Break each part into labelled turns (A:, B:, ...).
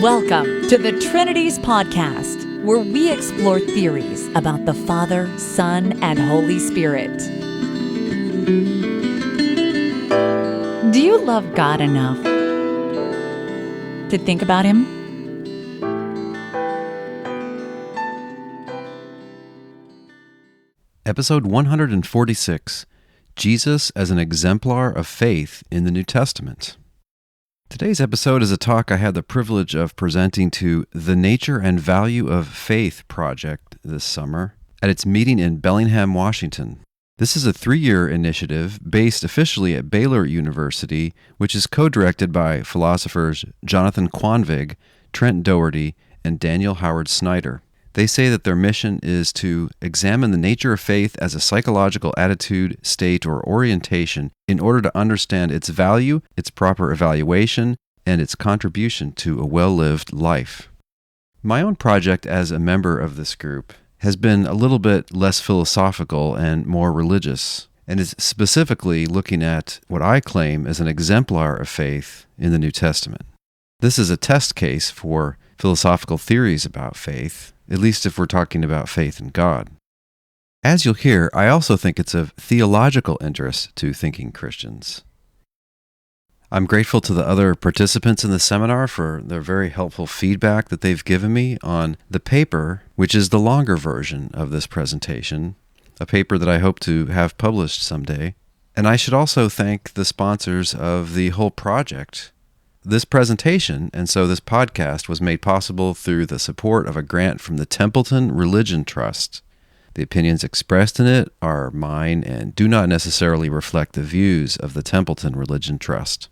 A: Welcome to the Trinities podcast, where we explore theories about the Father, Son, and Holy Spirit. Do you love God enough to think about Him?
B: Episode 146, Jesus as an Exemplar of Faith in the New Testament. Today's episode is a talk I had the privilege of presenting to the Nature and Value of Faith project this summer at its meeting in Bellingham, Washington. This is a 3-year initiative based officially at Baylor University, which is co-directed by philosophers Jonathan Quanvig, Trent Doherty, and Daniel Howard Snyder. They say that their mission is to examine the nature of faith as a psychological attitude, state, or orientation in order to understand its value, its proper evaluation, and its contribution to a well-lived life. My own project as a member of this group has been a little bit less philosophical and more religious, and is specifically looking at what I claim as an exemplar of faith in the New Testament. This is a test case for philosophical theories about faith, at least if we're talking about faith in God. As you'll hear, I also think it's of theological interest to thinking Christians. I'm grateful to the other participants in the seminar for their very helpful feedback that they've given me on the paper, which is the longer version of this presentation, a paper that I hope to have published someday. And I should also thank the sponsors of the whole project. This presentation, and so this podcast, was made possible through the support of a grant from the Templeton Religion Trust. The opinions expressed in it are mine and do not necessarily reflect the views of the Templeton Religion Trust.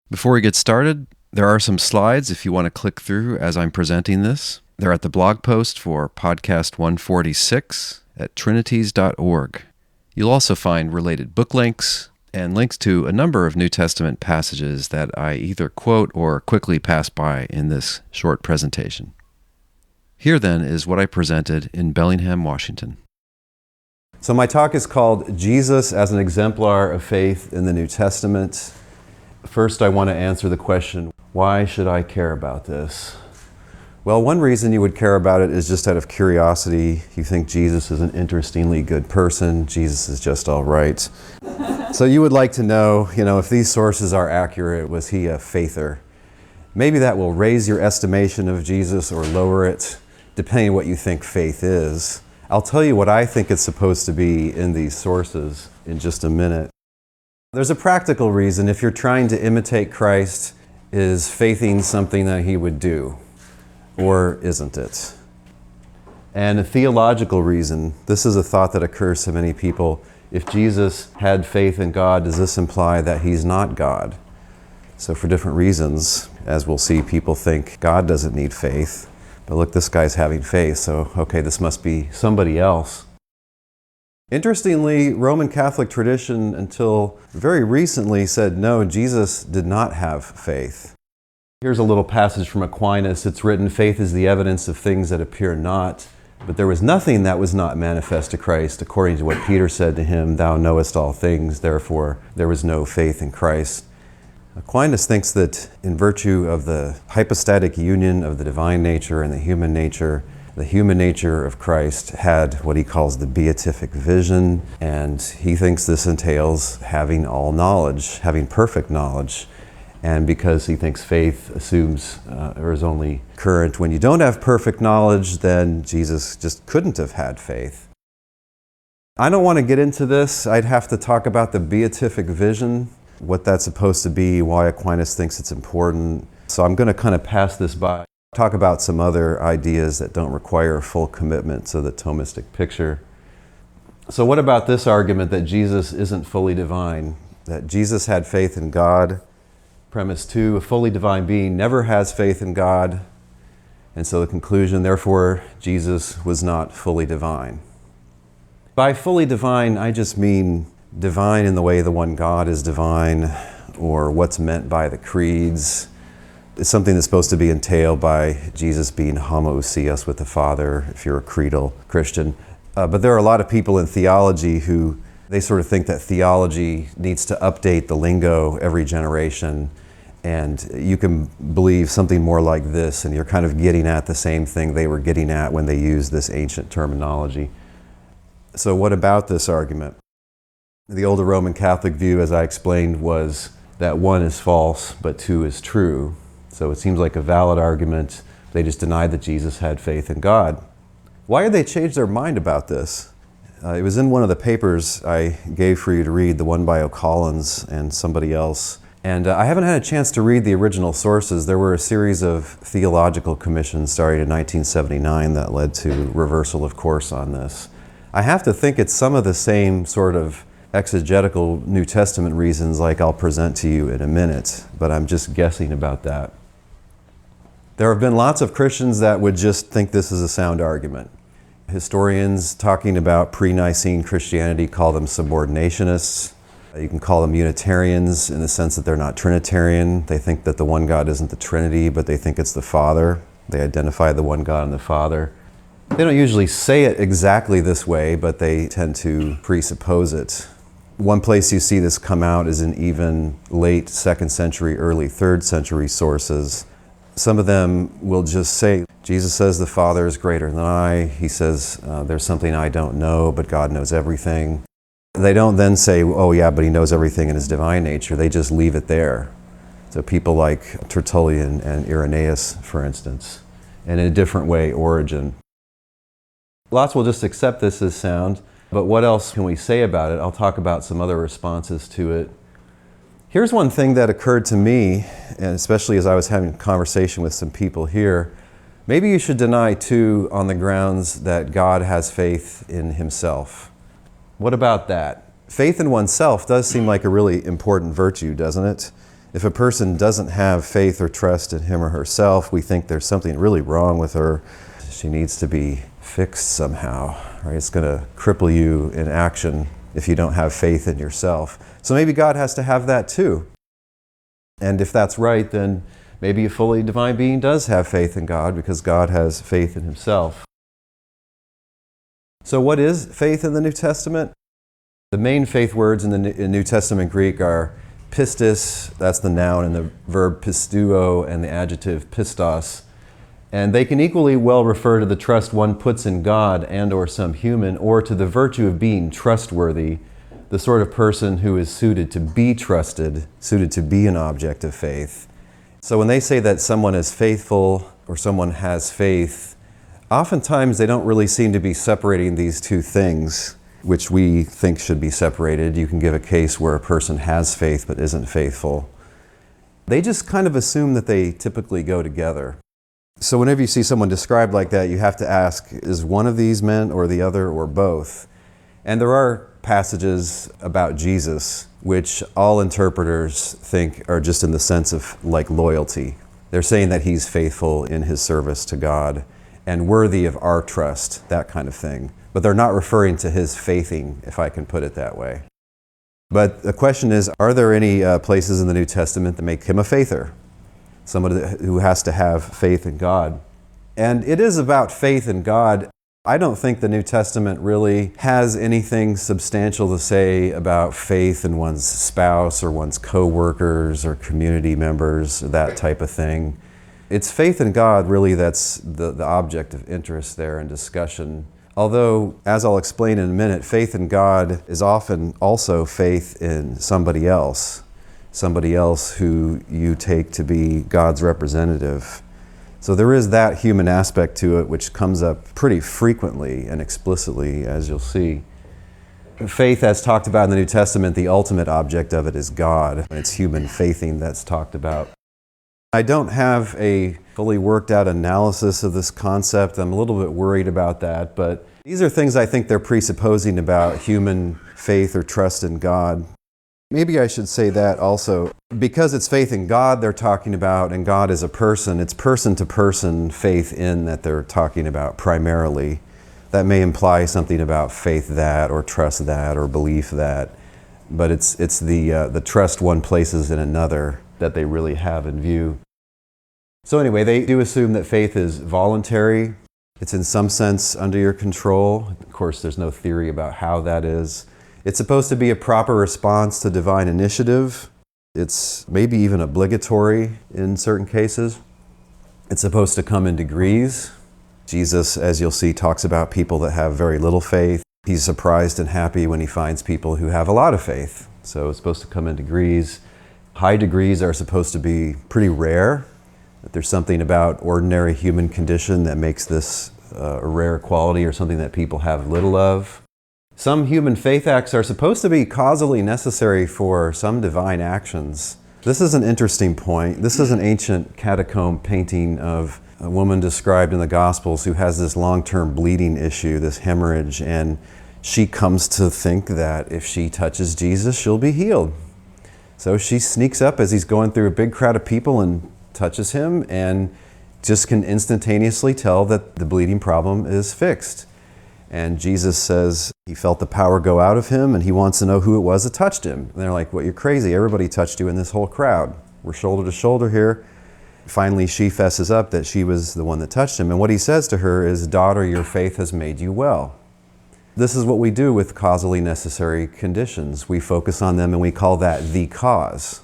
B: Before we get started, there are some slides if you want to click through as I'm presenting this. They're at the blog post for podcast 146 at trinities.org. You'll also find related book links and links to a number of New Testament passages that I either quote or quickly pass by in this short presentation. Here then is what I presented in Bellingham, Washington.
C: So my talk is called Jesus as an Exemplar of Faith in the New Testament. First, I want to answer the question, why should I care about this? Well, one reason you would care about it is just out of curiosity. You think Jesus is an interestingly good person. Jesus is just all right. So you would like to know, if these sources are accurate, was he a faither? Maybe that will raise your estimation of Jesus or lower it, depending on what you think faith is. I'll tell you what I think it's supposed to be in these sources in just a minute. There's a practical reason. If you're trying to imitate Christ, is faithing something that he would do, or isn't it? And a theological reason. This is a thought that occurs to many people. If Jesus had faith in God, does this imply that he's not God? So for different reasons, as we'll see, people think God doesn't need faith. But look, this guy's having faith, so okay, this must be somebody else. Interestingly, Roman Catholic tradition until very recently said, no, Jesus did not have faith. Here's a little passage from Aquinas. It's written, faith is the evidence of things that appear not. But there was nothing that was not manifest to Christ, according to what Peter said to him, thou knowest all things, therefore there was no faith in Christ. Aquinas thinks that in virtue of the hypostatic union of the divine nature and the human nature of Christ had what he calls the beatific vision, and he thinks this entails having all knowledge, having perfect knowledge. And because he thinks faith assumes or is only current when you don't have perfect knowledge, then Jesus just couldn't have had faith. I don't want to get into this. I'd have to talk about the beatific vision, what that's supposed to be, why Aquinas thinks it's important. So I'm going to kind of pass this by. Talk about some other ideas that don't require full commitment to the Thomistic picture. So what about this argument that Jesus isn't fully divine, that Jesus had faith in God? Premise 2, a fully divine being never has faith in God. And so the conclusion, therefore, Jesus was not fully divine. By fully divine, I just mean divine in the way the one God is divine, or what's meant by the creeds. It's something that's supposed to be entailed by Jesus being homoousios with the Father, if you're a creedal Christian. But there are a lot of people in theology who, they sort of think that theology needs to update the lingo every generation. And you can believe something more like this, and you're kind of getting at the same thing they were getting at when they used this ancient terminology. So what about this argument? The older Roman Catholic view, as I explained, was that one is false, but two is true. So it seems like a valid argument. They just denied that Jesus had faith in God. Why did they change their mind about this? It was in one of the papers I gave for you to read, the one by O'Collins and somebody else. And I haven't had a chance to read the original sources. There were a series of theological commissions starting in 1979 that led to reversal of course on this. I have to think it's some of the same sort of exegetical New Testament reasons like I'll present to you in a minute, but I'm just guessing about that. There have been lots of Christians that would just think this is a sound argument. Historians talking about pre-Nicene Christianity call them subordinationists. You can call them Unitarians in the sense that they're not Trinitarian. They think that the one God isn't the Trinity, but they think it's the Father. They identify the one God and the Father. They don't usually say it exactly this way, but they tend to presuppose it. One place you see this come out is in even late 2nd century, early 3rd century sources. Some of them will just say, Jesus says the Father is greater than I. He says there's something I don't know, but God knows everything. They don't then say, oh yeah, but he knows everything in his divine nature. They just leave it there. So people like Tertullian and Irenaeus, for instance, and in a different way, Origen. Lots will just accept this as sound, but what else can we say about it? I'll talk about some other responses to it. Here's one thing that occurred to me, and especially as I was having a conversation with some people here. Maybe you should deny too on the grounds that God has faith in himself. What about that? Faith in oneself does seem like a really important virtue, doesn't it? If a person doesn't have faith or trust in him or herself, we think there's something really wrong with her. She needs to be fixed somehow, right? It's going to cripple you in action if you don't have faith in yourself. So maybe God has to have that too. And if that's right, then maybe a fully divine being does have faith in God because God has faith in himself. So what is faith in the New Testament? The main faith words in the New Testament Greek are pistis, that's the noun, and the verb pisteuo and the adjective pistos. And they can equally well refer to the trust one puts in God and or some human, or to the virtue of being trustworthy, the sort of person who is suited to be trusted, suited to be an object of faith. So when they say that someone is faithful or someone has faith, oftentimes they don't really seem to be separating these two things, which we think should be separated. You can give a case where a person has faith but isn't faithful. They just kind of assume that they typically go together. So whenever you see someone described like that, you have to ask, is one of these meant or the other or both? And there are passages about Jesus which all interpreters think are just in the sense of like loyalty. They're saying that he's faithful in his service to God and worthy of our trust, that kind of thing. But they're not referring to his faithing, if I can put it that way. But the question is, are there any places in the New Testament that make him a faither? Somebody who has to have faith in God. And it is about faith in God. I don't think the New Testament really has anything substantial to say about faith in one's spouse or one's co-workers or community members, or that type of thing. It's faith in God really that's the object of interest there and discussion. Although, as I'll explain in a minute, faith in God is often also faith in somebody else who you take to be God's representative. So there is that human aspect to it which comes up pretty frequently and explicitly, as you'll see. Faith, as talked about in the New Testament, the ultimate object of it is God. It's human faithing that's talked about. I don't have a fully worked out analysis of this concept. I'm a little bit worried about that, but these are things I think they're presupposing about human faith or trust in God. Maybe I should say that also. Because it's faith in God they're talking about, and God is a person, it's person-to-person faith in that they're talking about primarily. That may imply something about faith that, or trust that, or belief that, but it's the trust one places in another that they really have in view. So anyway, they do assume that faith is voluntary. It's in some sense under your control. Of course, there's no theory about how that is. It's supposed to be a proper response to divine initiative. It's maybe even obligatory in certain cases. It's supposed to come in degrees. Jesus, as you'll see, talks about people that have very little faith. He's surprised and happy when he finds people who have a lot of faith. So it's supposed to come in degrees. High degrees are supposed to be pretty rare. That there's something about ordinary human condition that makes this a rare quality or something that people have little of. Some human faith acts are supposed to be causally necessary for some divine actions. This is an interesting point. This is an ancient catacomb painting of a woman described in the Gospels who has this long-term bleeding issue, this hemorrhage, and she comes to think that if she touches Jesus, she'll be healed. So she sneaks up as he's going through a big crowd of people and touches him and just can instantaneously tell that the bleeding problem is fixed. And Jesus says he felt the power go out of him and he wants to know who it was that touched him. And they're like, well, you're crazy. Everybody touched you in this whole crowd. We're shoulder to shoulder here. Finally, she fesses up that she was the one that touched him. And what he says to her is, daughter, your faith has made you well. This is what we do with causally necessary conditions. We focus on them and we call that the cause.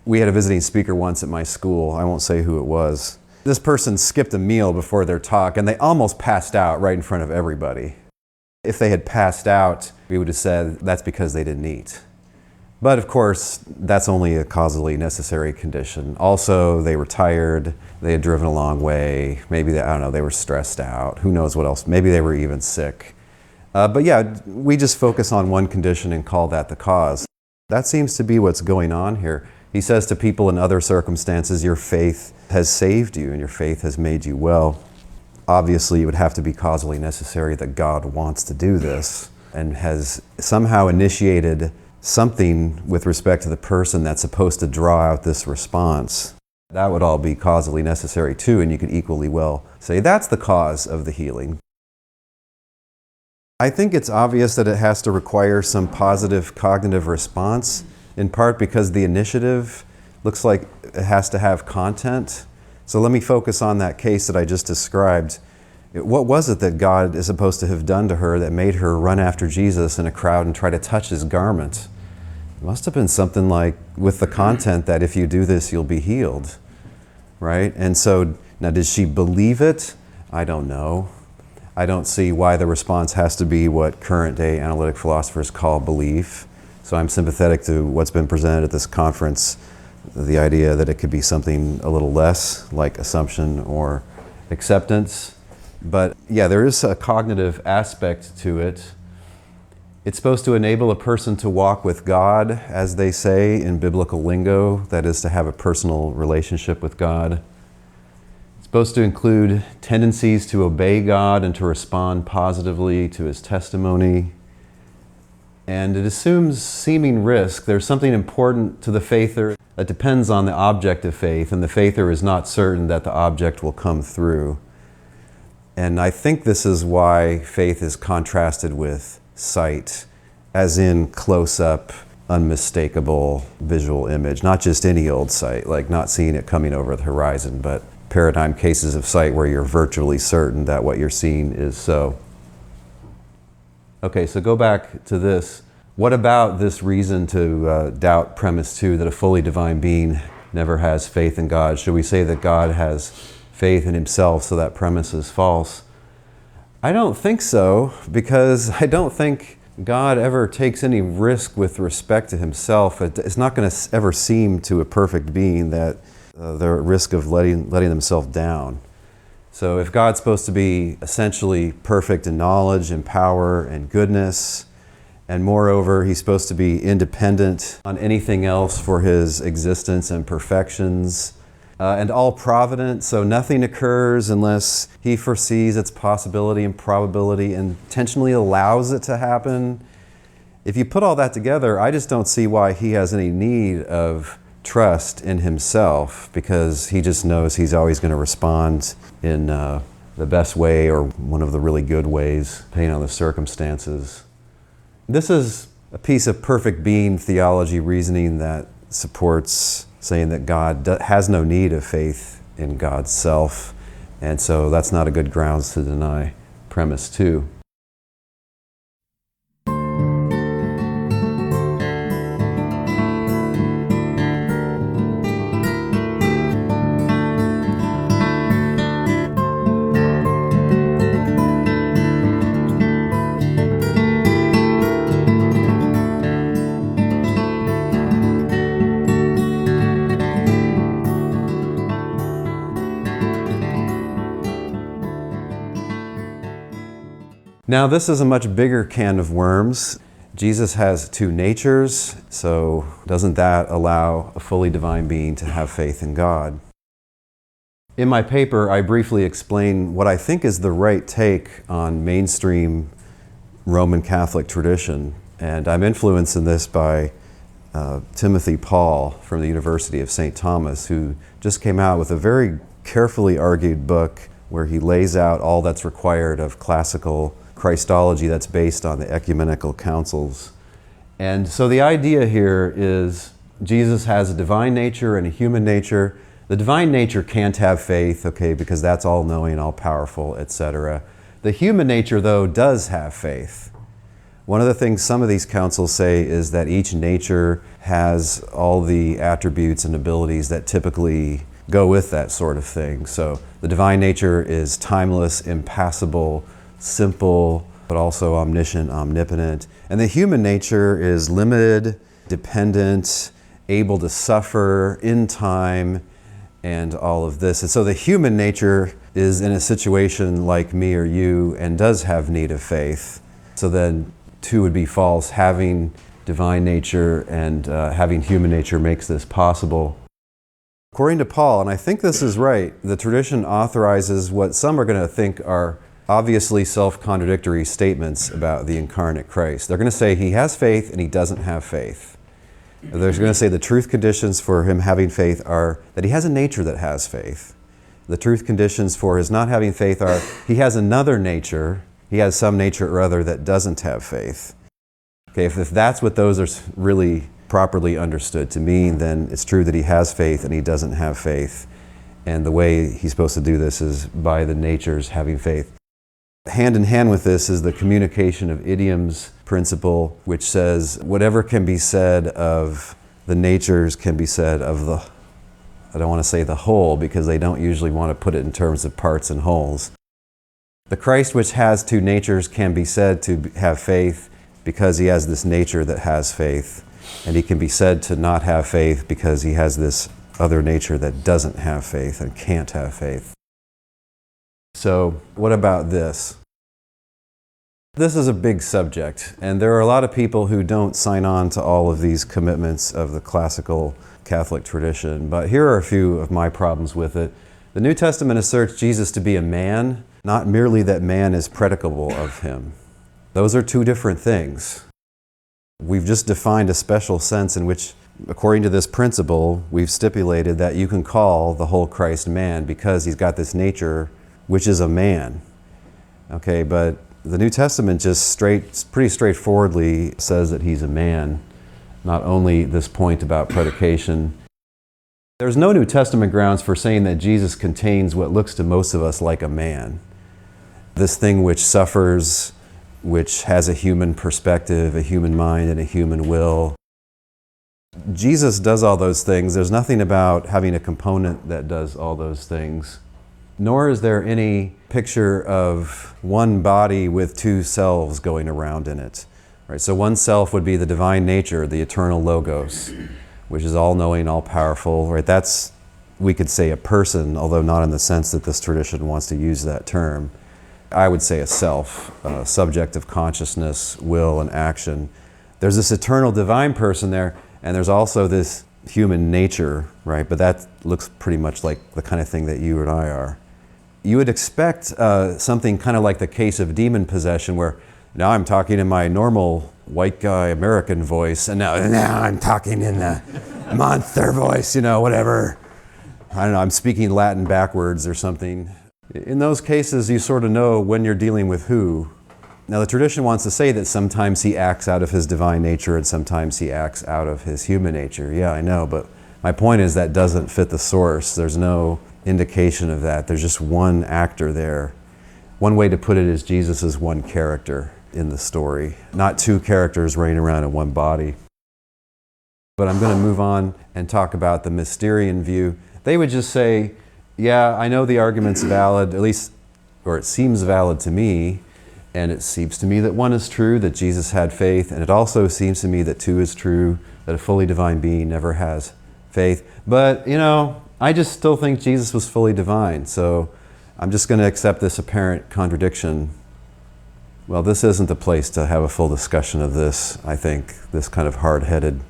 C: We had a visiting speaker once at my school. I won't say who it was. This person skipped a meal before their talk and they almost passed out right in front of everybody. If they had passed out, we would have said that's because they didn't eat. But of course, that's only a causally necessary condition. Also, they were tired, they had driven a long way, maybe they were stressed out, who knows what else, maybe they were even sick. But yeah, we just focus on one condition and call that the cause. That seems to be what's going on here. He says to people in other circumstances, your faith has saved you and your faith has made you well. Obviously, it would have to be causally necessary that God wants to do this and has somehow initiated something with respect to the person that's supposed to draw out this response. That would all be causally necessary too, and you could equally well say that's the cause of the healing. I think it's obvious that it has to require some positive cognitive response, in part because the initiative looks like it has to have content. So let me focus on that case that I just described. What was it that God is supposed to have done to her that made her run after Jesus in a crowd and try to touch his garment? It must have been something like with the content that if you do this, you'll be healed, right? And so now did she believe it? I don't know. I don't see why the response has to be what current day analytic philosophers call belief. So I'm sympathetic to what's been presented at this conference, the idea that it could be something a little less like assumption or acceptance. But yeah, there is a cognitive aspect to it. It's supposed to enable a person to walk with God, as they say in biblical lingo, that is to have a personal relationship with God. It's supposed to include tendencies to obey God and to respond positively to his testimony. And it assumes seeming risk. There's something important to the faither that depends on the object of faith, and the faither is not certain that the object will come through. And I think this is why faith is contrasted with sight, as in close-up, unmistakable visual image. Not just any old sight, like not seeing it coming over the horizon, but paradigm cases of sight where you're virtually certain that what you're seeing is so. Okay, so go back to this. What about this reason to doubt premise 2, that a fully divine being never has faith in God? Should we say that God has faith in himself, so that premise is false? I don't think so, because I don't think God ever takes any risk with respect to himself. It's not going to ever seem to a perfect being that they're at risk of letting themselves down. So if God's supposed to be essentially perfect in knowledge and power and goodness, and moreover, he's supposed to be independent on anything else for his existence and perfections, and all provident, so nothing occurs unless he foresees its possibility and probability and intentionally allows it to happen. If you put all that together, I just don't see why he has any need of trust in himself, because he just knows he's always going to respond in the best way or one of the really good ways, depending on the circumstances. This is a piece of perfect being theology reasoning that supports saying that God has no need of faith in God's self, and so that's not a good grounds to deny premise 2. Now, this is a much bigger can of worms. Jesus has two natures, so doesn't that allow a fully divine being to have faith in God? In my paper, I briefly explain what I think is the right take on mainstream Roman Catholic tradition, and I'm influenced in this by Timothy Paul from the University of St. Thomas, who just came out with a very carefully argued book where he lays out all that's required of classical Christology that's based on the ecumenical councils. And so the idea here is Jesus has a divine nature and a human nature. The divine nature can't have faith, okay, because that's all-knowing, all-powerful, etc. The human nature, though, does have faith. One of the things some of these councils say is that each nature has all the attributes and abilities that typically go with that sort of thing. So the divine nature is timeless, impassible, simple, but also omniscient, omnipotent. And the human nature is limited, dependent, able to suffer in time, and all of this. And so the human nature is in a situation like me or you and does have need of faith. So then two would be false. Having divine nature and having human nature makes this possible. According to Paul, and I think this is right, the tradition authorizes what some are going to think are obviously self-contradictory statements about the incarnate Christ. They're going to say he has faith and he doesn't have faith. They're going to say the truth conditions for him having faith are that he has a nature that has faith. The truth conditions for his not having faith are he has another nature, he has some nature or other that doesn't have faith. Okay, if that's what those are really properly understood to mean, then it's true that he has faith and he doesn't have faith. And the way he's supposed to do this is by the natures having faith. Hand in hand with this is the communication of idioms principle, which says whatever can be said of the natures can be said of the, I don't want to say the whole because they don't usually want to put it in terms of parts and wholes. The Christ which has two natures can be said to have faith because he has this nature that has faith. And he can be said to not have faith because he has this other nature that doesn't have faith and can't have faith. So what about this? This is a big subject, and there are a lot of people who don't sign on to all of these commitments of the classical Catholic tradition, but here are a few of my problems with it. The New Testament asserts Jesus to be a man, not merely that man is predicable of him. Those are two different things. We've just defined a special sense in which, according to this principle, we've stipulated that you can call the whole Christ man because he's got this nature which is a man. Okay, but the New Testament just pretty straightforwardly says that he's a man, not only this point about predication. There's no New Testament grounds for saying that Jesus contains what looks to most of us like a man. This thing which suffers, which has a human perspective, a human mind, and a human will. Jesus does all those things. There's nothing about having a component that does all those things. Nor is there any picture of one body with two selves going around in it. Right? So one self would be the divine nature, the eternal logos, which is all-knowing, all-powerful. Right? That's, we could say, a person, although not in the sense that this tradition wants to use that term. I would say a self, subject of consciousness, will, and action. There's this eternal divine person there, and there's also this human nature, right? But that looks pretty much like the kind of thing that you and I are. You would expect something kind of like the case of demon possession, where now I'm talking in my normal white guy American voice, and now I'm talking in the monster voice, whatever. I don't know, I'm speaking Latin backwards or something. In those cases, you sort of know when you're dealing with who. Now, the tradition wants to say that sometimes he acts out of his divine nature and sometimes he acts out of his human nature. Yeah, I know, but my point is that doesn't fit the source. There's no indication of that. There's just one actor there. One way to put it is Jesus is one character in the story, not two characters running around in one body. But I'm going to move on and talk about the Mysterian view. They would just say, yeah, I know the argument's valid, at least, or it seems valid to me, and it seems to me that one is true, that Jesus had faith, and it also seems to me that two is true, that a fully divine being never has faith. But, I just still think Jesus was fully divine, so I'm just going to accept this apparent contradiction. Well, this isn't the place to have a full discussion of this, I think, this kind of hard-headed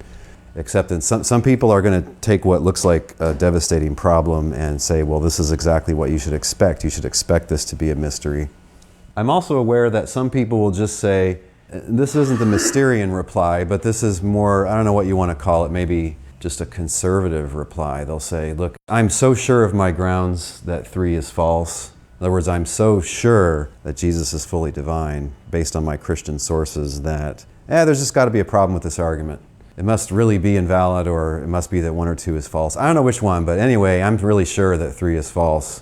C: acceptance. Some people are going to take what looks like a devastating problem and say, well, this is exactly what you should expect. You should expect this to be a mystery. I'm also aware that some people will just say, this isn't the Mysterian reply, but this is more, I don't know what you want to call it, maybe just a conservative reply. They'll say, look, I'm so sure of my grounds that 3 is false. In other words, I'm so sure that Jesus is fully divine based on my Christian sources that, there's just got to be a problem with this argument. It must really be invalid, or it must be that 1 or 2 is false. I don't know which one, but anyway, I'm really sure that 3 is false.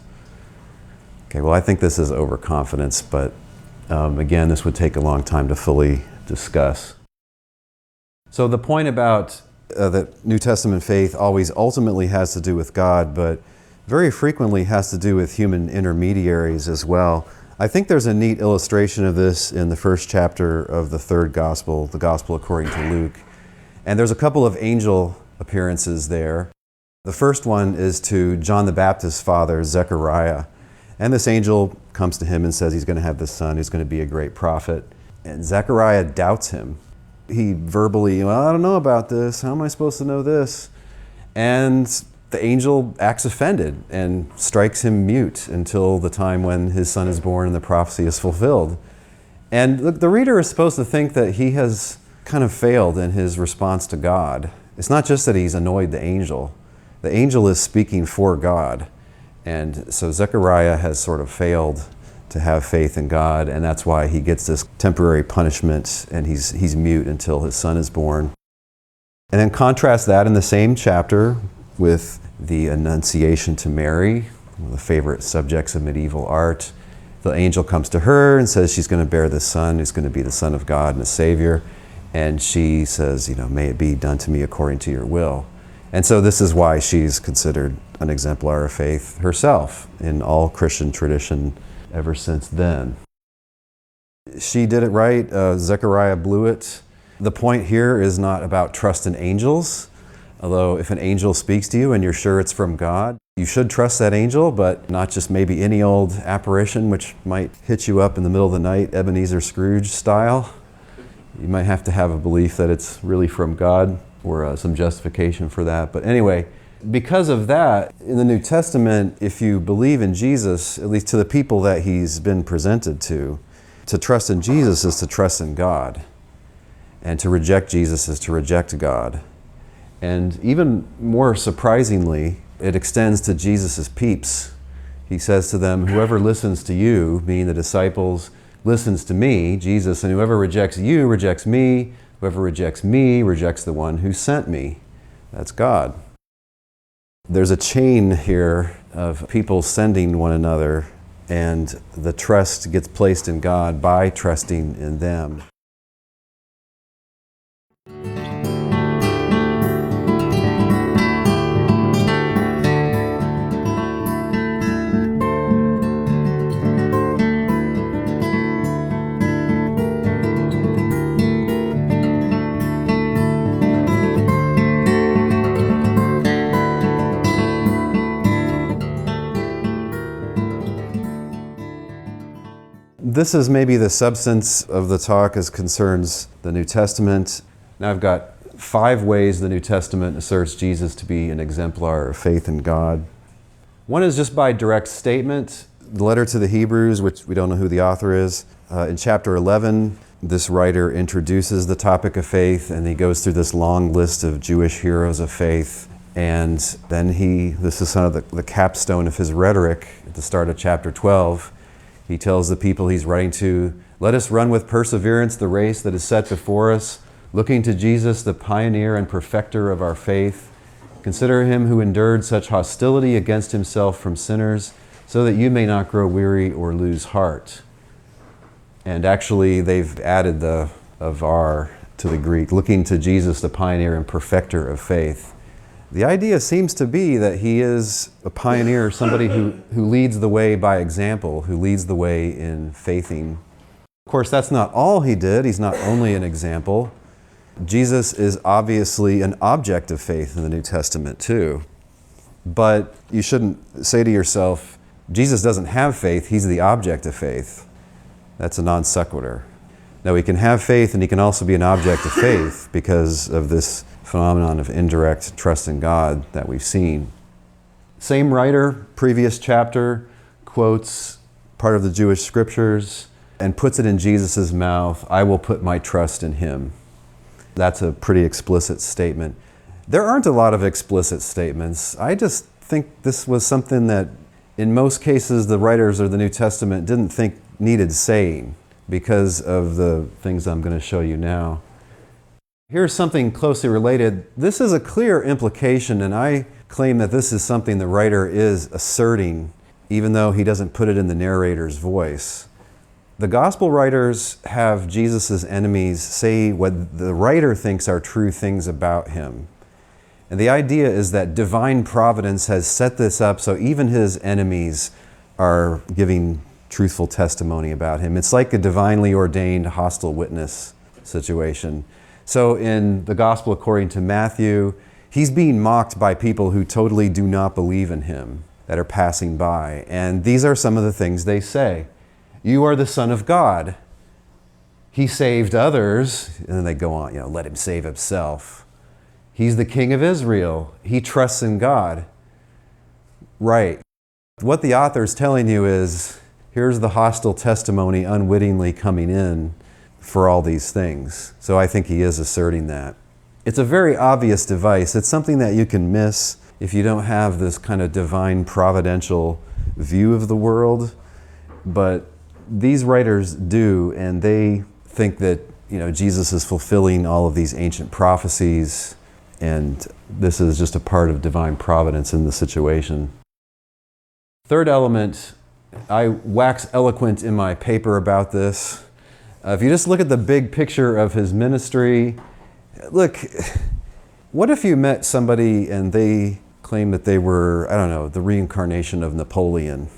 C: Okay, well, I think this is overconfidence, but again, this would take a long time to fully discuss. So the point about that New Testament faith always ultimately has to do with God, but very frequently has to do with human intermediaries as well. I think there's a neat illustration of this in the first chapter of the 3rd gospel, the gospel according to Luke. And there's a couple of angel appearances there. The first one is to John the Baptist's father, Zechariah. And this angel comes to him and says he's going to have this son who's going to be a great prophet. And Zechariah doubts him. He verbally, well, I don't know about this. How am I supposed to know this? And the angel acts offended and strikes him mute until the time when his son is born and the prophecy is fulfilled. And the reader is supposed to think that he has kind of failed in his response to God. It's not just that he's annoyed the angel. The angel is speaking for God. And so Zechariah has sort of failed to have faith in God, and that's why he gets this temporary punishment, and he's mute until his son is born. And then contrast that in the same chapter with the Annunciation to Mary, one of the favorite subjects of medieval art. The angel comes to her and says she's going to bear this son who's going to be the Son of God and a Savior. And she says, may it be done to me according to your will. And so this is why she's considered an exemplar of faith herself in all Christian tradition ever since then. She did it right. Zechariah blew it. The point here is not about trust in angels. Although if an angel speaks to you and you're sure it's from God, you should trust that angel, but not just maybe any old apparition which might hit you up in the middle of the night, Ebenezer Scrooge style. You might have to have a belief that it's really from God, or some justification for that. But anyway, because of that, in the New Testament, if you believe in Jesus, at least to the people that he's been presented to trust in Jesus is to trust in God. And to reject Jesus is to reject God. And even more surprisingly, it extends to Jesus' peeps. He says to them, whoever listens to you, meaning the disciples, listens to me, Jesus, and whoever rejects you rejects me. Whoever rejects me rejects the one who sent me. That's God. There's a chain here of people sending one another, and the trust gets placed in God by trusting in them. This is maybe the substance of the talk as concerns the New Testament. Now I've got 5 ways the New Testament asserts Jesus to be an exemplar of faith in God. One is just by direct statement. The letter to the Hebrews, which we don't know who the author is, in chapter 11, this writer introduces the topic of faith, and he goes through this long list of Jewish heroes of faith. And then this is kind of the capstone of his rhetoric at the start of chapter 12. He tells the people he's writing to, let us run with perseverance the race that is set before us, looking to Jesus, the pioneer and perfecter of our faith. Consider him who endured such hostility against himself from sinners, so that you may not grow weary or lose heart. And actually, they've added the of "our" to the Greek, looking to Jesus, the pioneer and perfecter of faith. The idea seems to be that he is a pioneer, somebody who leads the way by example, who leads the way in faithing. Of course, that's not all he did. He's not only an example. Jesus is obviously an object of faith in the New Testament too. But you shouldn't say to yourself, Jesus doesn't have faith, he's the object of faith. That's a non sequitur. Now, he can have faith and he can also be an object of faith because of this phenomenon of indirect trust in God that we've seen. Same writer, previous chapter, quotes part of the Jewish scriptures and puts it in Jesus' mouth, I will put my trust in him. That's a pretty explicit statement. There aren't a lot of explicit statements. I just think this was something that in most cases the writers of the New Testament didn't think needed saying because of the things I'm going to show you now. Here's something closely related. This is a clear implication, and I claim that this is something the writer is asserting, even though he doesn't put it in the narrator's voice. The gospel writers have Jesus' enemies say what the writer thinks are true things about him. And the idea is that divine providence has set this up so even his enemies are giving truthful testimony about him. It's like a divinely ordained hostile witness situation. So in the gospel according to Matthew, he's being mocked by people who totally do not believe in him, that are passing by. And these are some of the things they say. You are the Son of God. He saved others. And then they go on, let him save himself. He's the King of Israel. He trusts in God. Right. What the author is telling you is, here's the hostile testimony unwittingly coming in for all these things. So I think he is asserting that. It's a very obvious device. It's something that you can miss if you don't have this kind of divine providential view of the world. But these writers do, and they think that Jesus is fulfilling all of these ancient prophecies, and this is just a part of divine providence in the situation. Third element, I wax eloquent in my paper about this. If you just look at the big picture of his ministry, look, what if you met somebody and they claimed that they were, the reincarnation of Napoleon?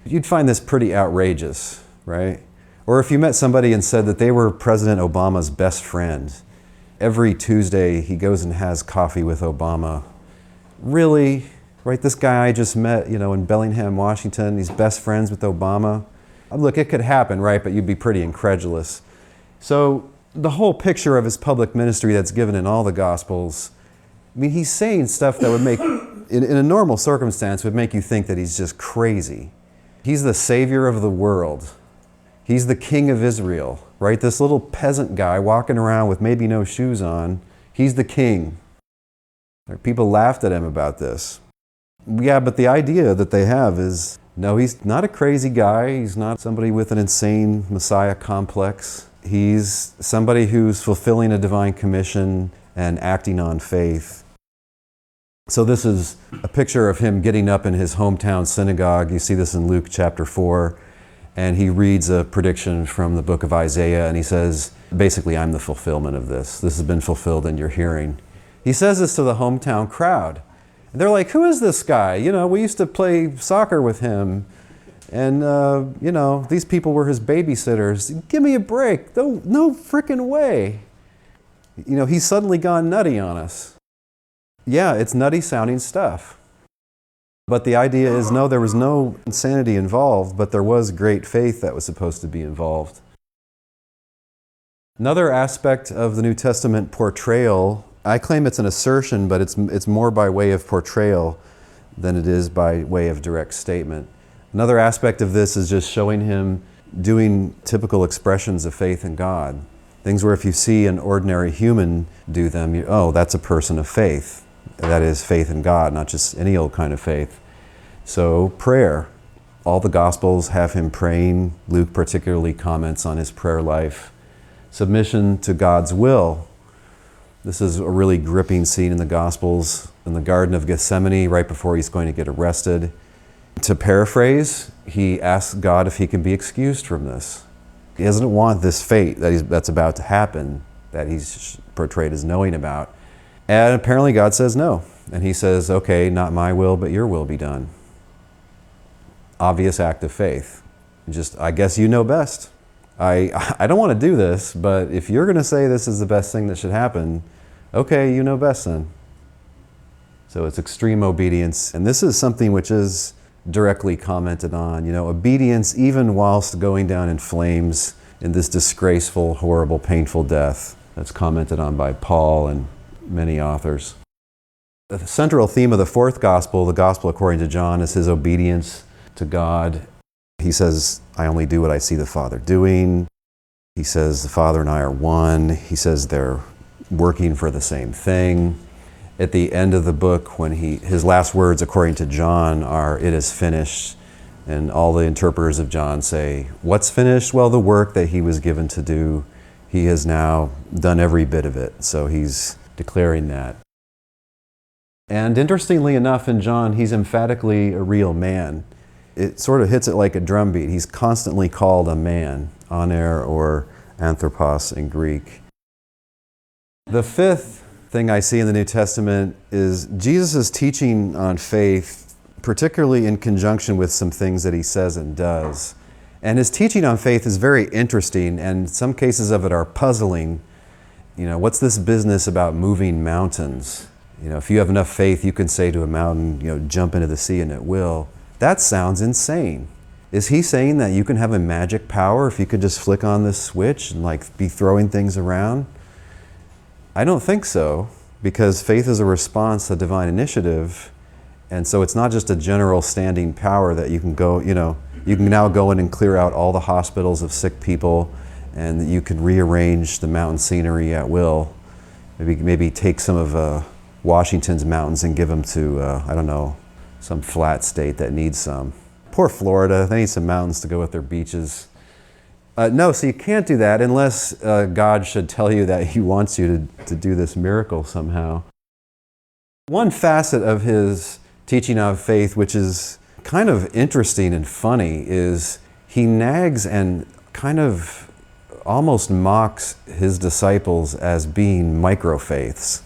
C: You'd find this pretty outrageous, right? Or if you met somebody and said that they were President Obama's best friend, every Tuesday he goes and has coffee with Obama. Really? Right, this guy I just met, in Bellingham, Washington, he's best friends with Obama. Look, it could happen, right, but you'd be pretty incredulous. So the whole picture of his public ministry that's given in all the Gospels, he's saying stuff that would make, in a normal circumstance, would make you think that he's just crazy. He's the savior of the world. He's the King of Israel, right? This little peasant guy walking around with maybe no shoes on, he's the king. People laughed at him about this. Yeah, but the idea that they have is, no, he's not a crazy guy. He's not somebody with an insane Messiah complex. He's somebody who's fulfilling a divine commission and acting on faith. So this is a picture of him getting up in his hometown synagogue. You see this in Luke chapter 4. And he reads a prediction from the book of Isaiah, and he says, basically, I'm the fulfillment of this. This has been fulfilled in your hearing. He says this to the hometown crowd. And they're like, who is this guy? We used to play soccer with him. And, these people were his babysitters. Give me a break. No frickin' way. He's suddenly gone nutty on us. Yeah, it's nutty sounding stuff. But the idea is, no, there was no insanity involved, but there was great faith that was supposed to be involved. Another aspect of the New Testament portrayal, I claim it's an assertion, but it's more by way of portrayal than it is by way of direct statement. Another aspect of this is just showing him doing typical expressions of faith in God. Things where if you see an ordinary human do them, that's a person of faith. That is faith in God, not just any old kind of faith. So prayer. All the Gospels have him praying. Luke particularly comments on his prayer life. Submission to God's will. This is a really gripping scene in the Gospels. In the Garden of Gethsemane, right before he's going to get arrested. To paraphrase, he asks God if he can be excused from this. He doesn't want this fate that's about to happen, that he's portrayed as knowing about. And apparently God says no. And he says, okay, not my will, but your will be done. Obvious act of faith. I guess you know best. I don't want to do this, but if you're going to say this is the best thing that should happen, okay, you know best then. So it's extreme obedience. And this is something which is directly commented on. Obedience even whilst going down in flames in this disgraceful, horrible, painful death. That's commented on by Paul and many authors. The central theme of the fourth gospel, the gospel according to John, is his obedience to God. He says, I only do what I see the Father doing. He says the Father and I are one. He says they're working for the same thing. At the end of the book, when his last words according to John are, it is finished. And all the interpreters of John say, what's finished? Well, the work that he was given to do, he has now done every bit of it. So he's declaring that. And interestingly enough, in John, he's emphatically a real man. It sort of hits it like a drumbeat. He's constantly called a man, aner or anthropos in Greek. The fifth thing I see in the New Testament is Jesus' teaching on faith, particularly in conjunction with some things that he says and does. And his teaching on faith is very interesting, and some cases of it are puzzling. What's this business about moving mountains? If you have enough faith, you can say to a mountain, jump into the sea and it will. That sounds insane. Is he saying that you can have a magic power if you could just flick on this switch and be throwing things around? I don't think so, because faith is a response to divine initiative. And so it's not just a general standing power that you can go, you can now go in and clear out all the hospitals of sick people, and you can rearrange the mountain scenery at will. Maybe take some of Washington's mountains and give them to, some flat state that needs some. Poor Florida, they need some mountains to go with their beaches. No, so you can't do that unless God should tell you that he wants you to do this miracle somehow. One facet of his teaching of faith, which is kind of interesting and funny, is he nags and kind of almost mocks his disciples as being micro-faiths.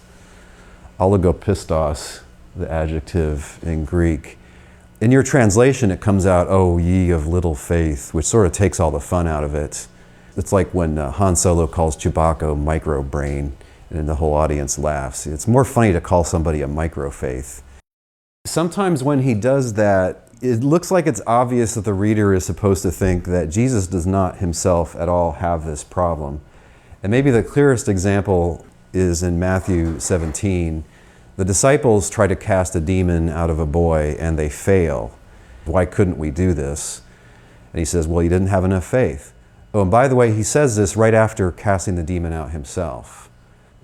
C: Oligopistos, the adjective in Greek. In your translation, it comes out, oh, ye of little faith, which sort of takes all the fun out of it. It's like when Han Solo calls Chewbacca micro-brain, and the whole audience laughs. It's more funny to call somebody a micro-faith. Sometimes when he does that, it looks like it's obvious that the reader is supposed to think that Jesus does not himself at all have this problem. And maybe the clearest example is in Matthew 17. The disciples try to cast a demon out of a boy and they fail. Why couldn't we do this? And he says, well, you didn't have enough faith. Oh, and by the way, he says this right after casting the demon out himself.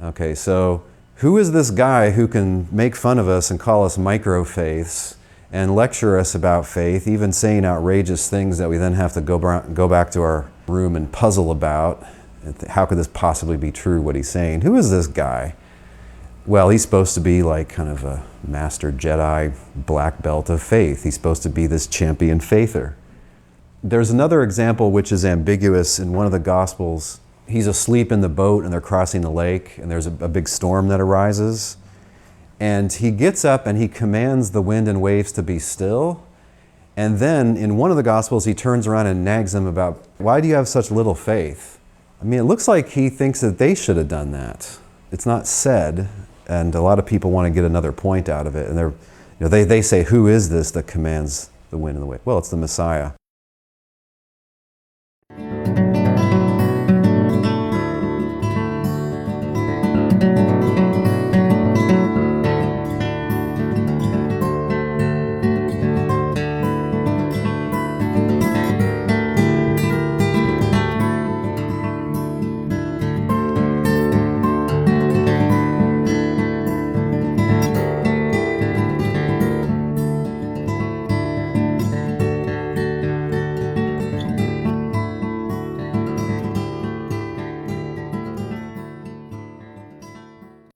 C: Okay, so who is this guy who can make fun of us and call us micro-faiths and lecture us about faith, even saying outrageous things that we then have to go back to our room and puzzle about? How could this possibly be true, what he's saying? Who is this guy? Well, he's supposed to be like kind of a master Jedi black belt of faith. He's supposed to be this champion faither. There's another example which is ambiguous in one of the Gospels. He's asleep in the boat and they're crossing the lake and there's a big storm that arises. And he gets up and he commands the wind and waves to be still. And then in one of the Gospels, he turns around and nags them about, why do you have such little faith? I mean, it looks like he thinks that they should have done that. It's not said, and a lot of people want to get another point out of it. And they say, who is this that commands the wind and the wave? Well, it's the Messiah.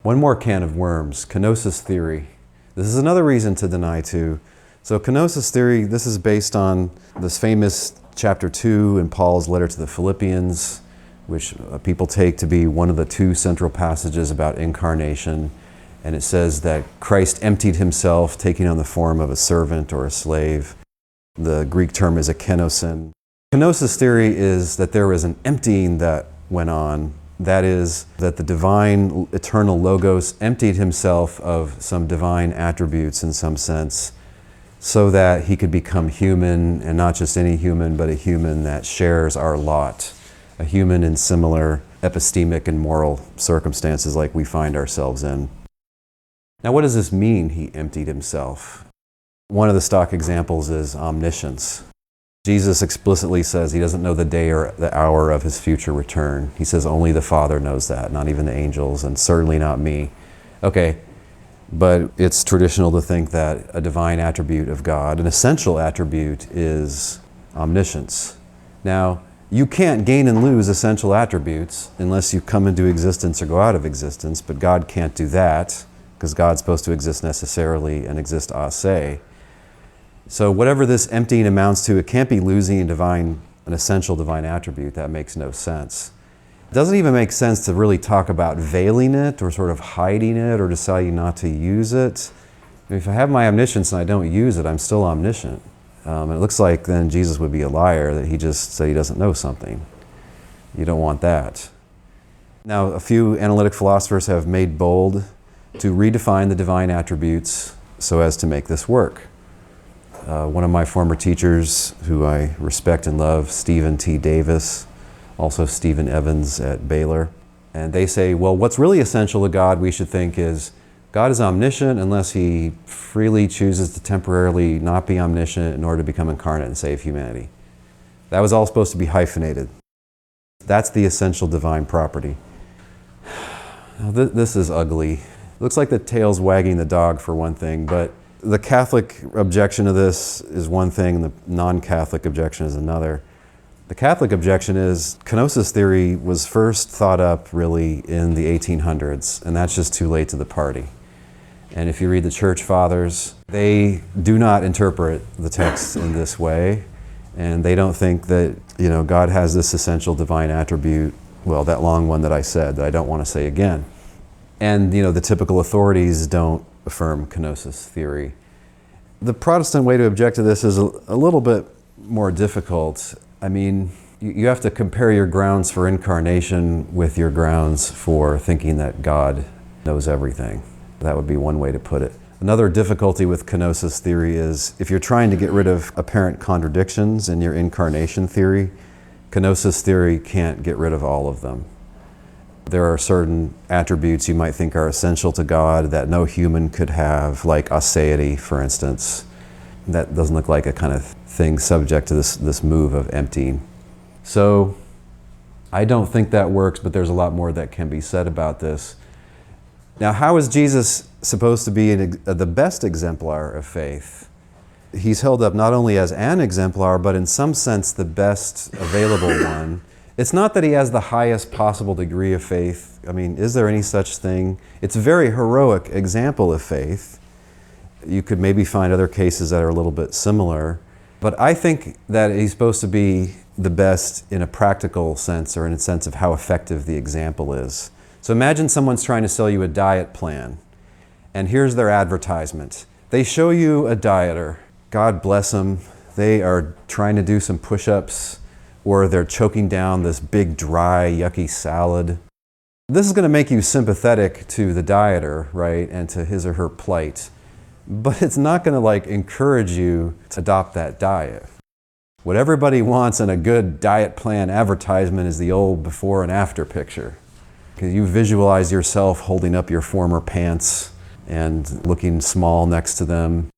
C: One more can of worms, kenosis theory. This is another reason to deny too. So kenosis theory, this is based on this famous chapter 2 in Paul's letter to the Philippians, which people take to be one of the two central passages about incarnation. And it says that Christ emptied himself, taking on the form of a servant or a slave. The Greek term is a kenosin. Kenosis theory is that there was an emptying that went on. That is, that the divine, eternal Logos emptied himself of some divine attributes in some sense, so that he could become human, and not just any human, but a human that shares our lot, a human in similar epistemic and moral circumstances like we find ourselves in. Now, what does this mean, he emptied himself? One of the stock examples is omniscience. Jesus explicitly says he doesn't know the day or the hour of his future return. He says only the Father knows that, not even the angels, and certainly not me. Okay, but it's traditional to think that a divine attribute of God, an essential attribute, is omniscience. Now, you can't gain and lose essential attributes unless you come into existence or go out of existence, but God can't do that, because God's supposed to exist necessarily and exist a se. So whatever this emptying amounts to, it can't be losing an essential divine attribute. That makes no sense. It doesn't even make sense to really talk about veiling it or sort of hiding it or deciding not to use it. If I have my omniscience and I don't use it, I'm still omniscient. And it looks like then Jesus would be a liar, that he just said he doesn't know something. You don't want that. Now, a few analytic philosophers have made bold to redefine the divine attributes so as to make this work. One of my former teachers, who I respect and love, Stephen T. Davis, also Stephen Evans at Baylor, and they say, well, what's really essential to God, we should think, is God is omniscient unless he freely chooses to temporarily not be omniscient in order to become incarnate and save humanity. That was all supposed to be hyphenated. That's the essential divine property. Now, this is ugly. Looks like the tail's wagging the dog for one thing, but the Catholic objection to this is one thing, and the non-Catholic objection is another. The Catholic objection is kenosis theory was first thought up really in the 1800s, and that's just too late to the party. And if you read the Church Fathers, they do not interpret the text in this way, and they don't think that, God has this essential divine attribute, well, that long one that I said, that I don't want to say again. And, the typical authorities don't affirm kenosis theory. The Protestant way to object to this is a little bit more difficult. I mean, you have to compare your grounds for incarnation with your grounds for thinking that God knows everything. That would be one way to put it. Another difficulty with kenosis theory is if you're trying to get rid of apparent contradictions in your incarnation theory, kenosis theory can't get rid of all of them. There are certain attributes you might think are essential to God that no human could have, like aseity, for instance. That doesn't look like a kind of thing subject to this move of emptying. So I don't think that works, but there's a lot more that can be said about this. Now, how is Jesus supposed to be the best exemplar of faith? He's held up not only as an exemplar, but in some sense the best available one. It's not that he has the highest possible degree of faith. I mean, is there any such thing? It's a very heroic example of faith. You could maybe find other cases that are a little bit similar. But I think that he's supposed to be the best in a practical sense, or in a sense of how effective the example is. So imagine someone's trying to sell you a diet plan, and here's their advertisement. They show you a dieter. God bless them. They are trying to do some push-ups, or they're choking down this big, dry, yucky salad. This is going to make you sympathetic to the dieter, right, and to his or her plight. But it's not going to encourage you to adopt that diet. What everybody wants in a good diet plan advertisement is the old before and after picture. Because you visualize yourself holding up your former pants and looking small next to them.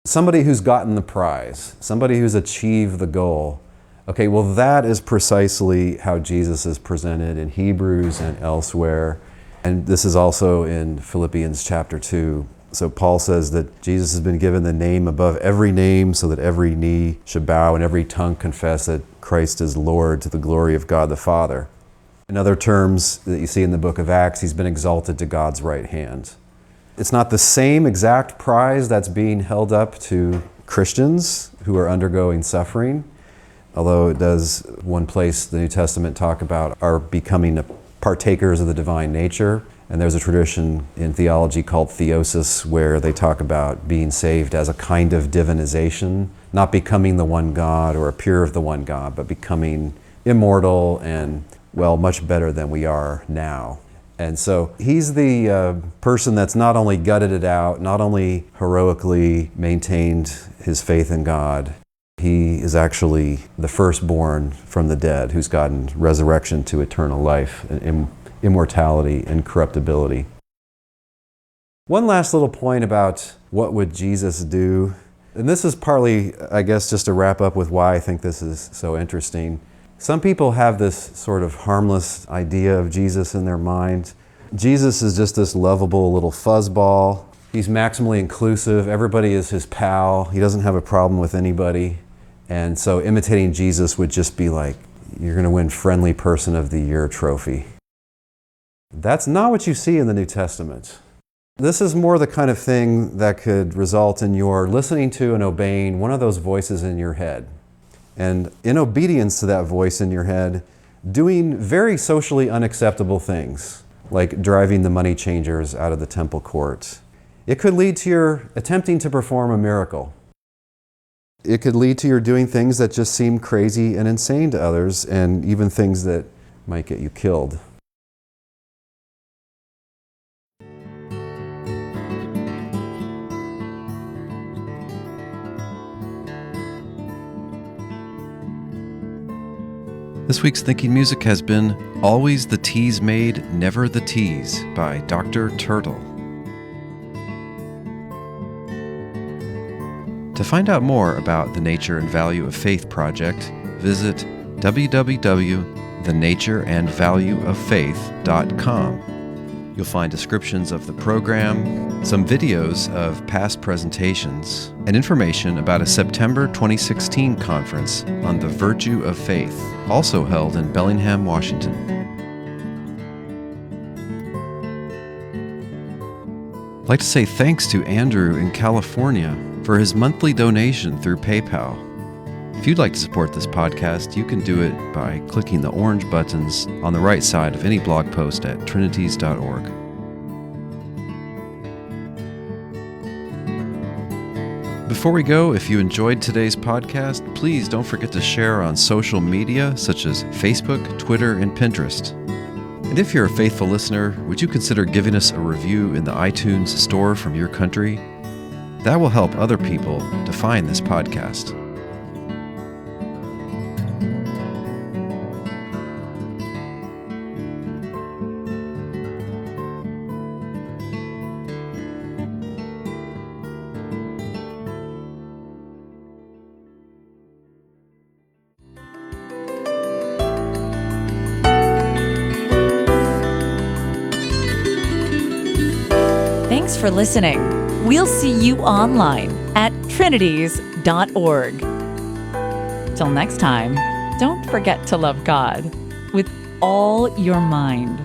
C: Somebody who's gotten the prize, somebody who's achieved the goal. Okay, well, that is precisely how Jesus is presented in Hebrews and elsewhere. And this is also in Philippians chapter 2. So Paul says that Jesus has been given the name above every name so that every knee should bow and every tongue confess that Christ is Lord to the glory of God the Father. In other terms that you see in the book of Acts, he's been exalted to God's right hand. It's not the same exact prize that's being held up to Christians who are undergoing suffering, although it does, one place the New Testament talk about our becoming partakers of the divine nature. And there's a tradition in theology called theosis where they talk about being saved as a kind of divinization, not becoming the one God or a peer of the one God, but becoming immortal and, well, much better than we are now. And so he's the person that's not only gutted it out, not only heroically maintained his faith in God, he is actually the firstborn from the dead who's gotten resurrection to eternal life, immortality, and incorruptibility. One last little point about what would Jesus do. And this is partly, I guess, just to wrap up with why I think this is so interesting. Some people have this sort of harmless idea of Jesus in their mind. Jesus is just this lovable little fuzzball. He's maximally inclusive. Everybody is his pal. He doesn't have a problem with anybody. And so imitating Jesus would just be like, you're going to win Friendly Person of the Year trophy. That's not what you see in the New Testament. This is more the kind of thing that could result in your listening to and obeying one of those voices in your head. And in obedience to that voice in your head, doing very socially unacceptable things, like driving the money changers out of the temple court. It could lead to your attempting to perform a miracle. It could lead to your doing things that just seem crazy and insane to others, and even things that might get you killed.
B: This week's Thinking Music has been Always the Tease Made, Never the Tease by Dr. Turtle. To find out more about the Nature and Value of Faith project, visit www.thenatureandvalueoffaith.com. You'll find descriptions of the program, some videos of past presentations, and information about a September 2016 conference on the virtue of faith, also held in Bellingham, Washington. I'd like to say thanks to Andrew in California for his monthly donation through PayPal. If you'd like to support this podcast, you can do it by clicking the orange buttons on the right side of any blog post at trinities.org. Before we go, if you enjoyed today's podcast, please don't forget to share on social media such as Facebook, Twitter, and Pinterest. And if you're a faithful listener, would you consider giving us a review in the iTunes store from your country? That will help other people to find this podcast.
A: Thanks for listening. We'll see you online at trinities.org. Till next time, don't forget to love God with all your mind.